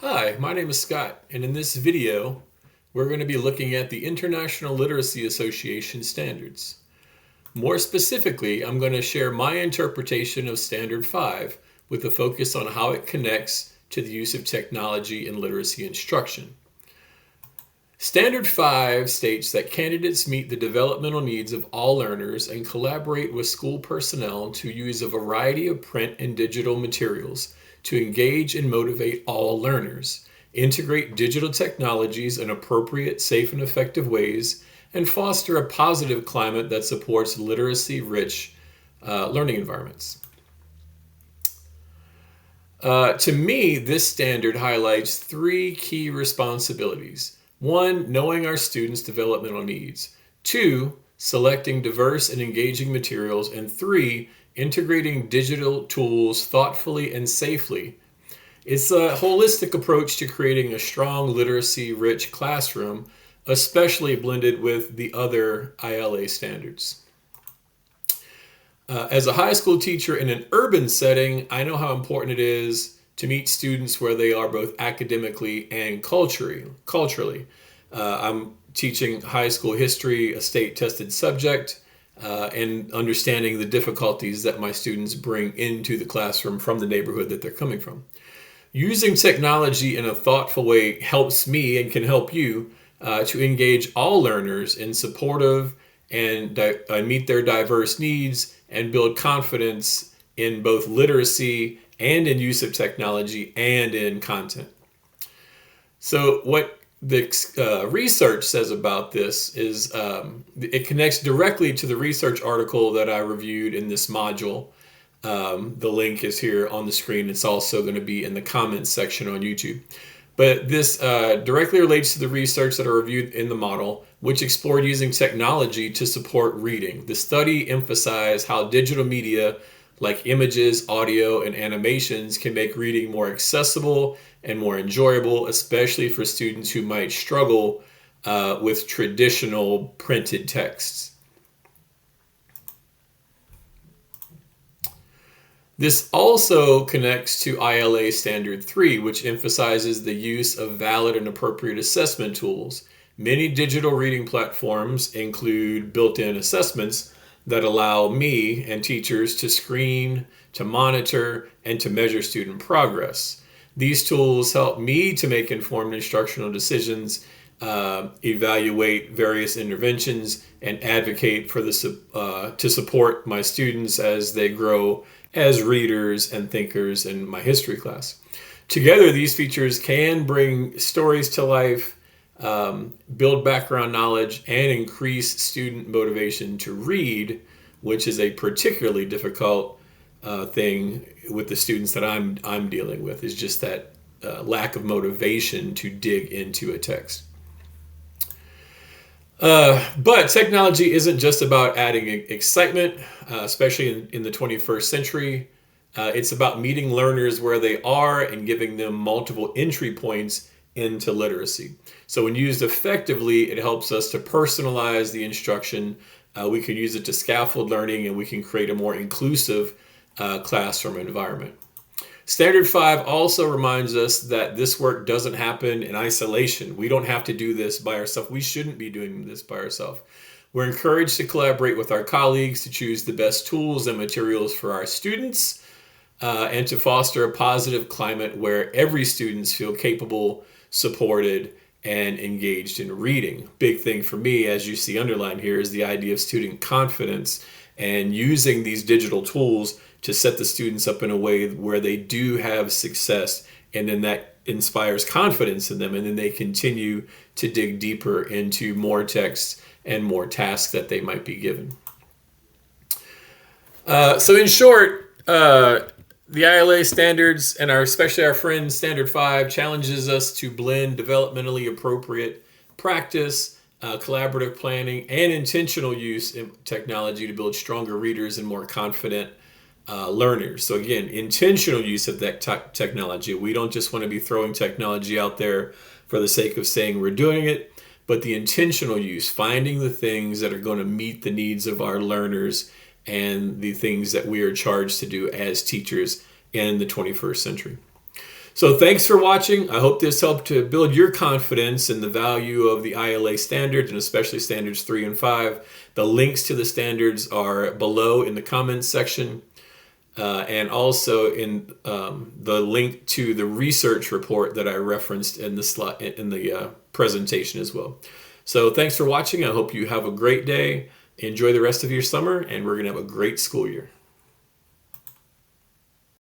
Hi, my name is Scott, and in this video, we're going to be looking at the International Literacy Association standards. More specifically, I'm going to share my interpretation of Standard 5 with a focus on how it connects to the use of technology in literacy instruction. Standard 5 states that candidates meet the developmental needs of all learners and collaborate with school personnel to use a variety of print and digital materials to engage and motivate all learners, integrate digital technologies in appropriate, safe, and effective ways, and foster a positive climate that supports literacy-rich learning environments. To me, this standard highlights three key responsibilities. One, knowing our students' developmental needs. Two, selecting diverse and engaging materials. And three, integrating digital tools thoughtfully and safely. It's a holistic approach to creating a strong literacy-rich classroom, especially blended with the other ILA standards. As a high school teacher in an urban setting, I know how important it is to meet students where they are both academically and culturally. I'm teaching high school history, a state-tested subject, and understanding the difficulties that my students bring into the classroom from the neighborhood that they're coming from. Using technology in a thoughtful way helps me and can help you to engage all learners in supportive and meet their diverse needs and build confidence in both literacy and in use of technology and in content. So what the research says about this is it connects directly to the research article that I reviewed in this module. The link is here on the screen. It's also going to be in the comments section on YouTube. But this directly relates to the research that are reviewed in the model, which explored using technology to support reading. The study emphasized how digital media like images, audio, and animations can make reading more accessible and more enjoyable, especially for students who might struggle with traditional printed texts. This also connects to ILA Standard 3, which emphasizes the use of valid and appropriate assessment tools. Many digital reading platforms include built-in assessments that allow me and teachers to screen, to monitor, and to measure student progress. These tools help me to make informed instructional decisions, evaluate various interventions, and advocate for to support my students as they grow as readers and thinkers in my history class. Together, these features can bring stories to life, build background knowledge, and increase student motivation to read, which is a particularly difficult thing with the students that I'm dealing with, is just that lack of motivation to dig into a text. But technology isn't just about adding excitement, especially in the 21st century. It's about meeting learners where they are and giving them multiple entry points into literacy. So when used effectively, it helps us to personalize the instruction. We can use it to scaffold learning, and we can create a more inclusive classroom environment. Standard 5 also reminds us that this work doesn't happen in isolation. We don't have to do this by ourselves. We shouldn't be doing this by ourselves. We're encouraged to collaborate with our colleagues to choose the best tools and materials for our students and to foster a positive climate where every student feels capable, supported, and engaged in reading. Big thing for me, as you see underlined here, is the idea of student confidence and using these digital tools to set the students up in a way where they do have success, and then that inspires confidence in them, and then they continue to dig deeper into more texts and more tasks that they might be given. So in short, the ILA standards and especially our friend Standard 5 challenges us to blend developmentally appropriate practice, collaborative planning, and intentional use of technology to build stronger readers and more confident learners. So again, intentional use of that technology. We don't just want to be throwing technology out there for the sake of saying we're doing it, but the intentional use, finding the things that are going to meet the needs of our learners and the things that we are charged to do as teachers in the 21st century. So thanks for watching. I hope this helped to build your confidence in the value of the ILA standards, and especially standards 3 and 5. The links to the standards are below in the comments section, and also in the link to the research report that I referenced in the presentation as well. So thanks for watching. I hope you have a great day. Enjoy the rest of your summer, and we're going to have a great school year.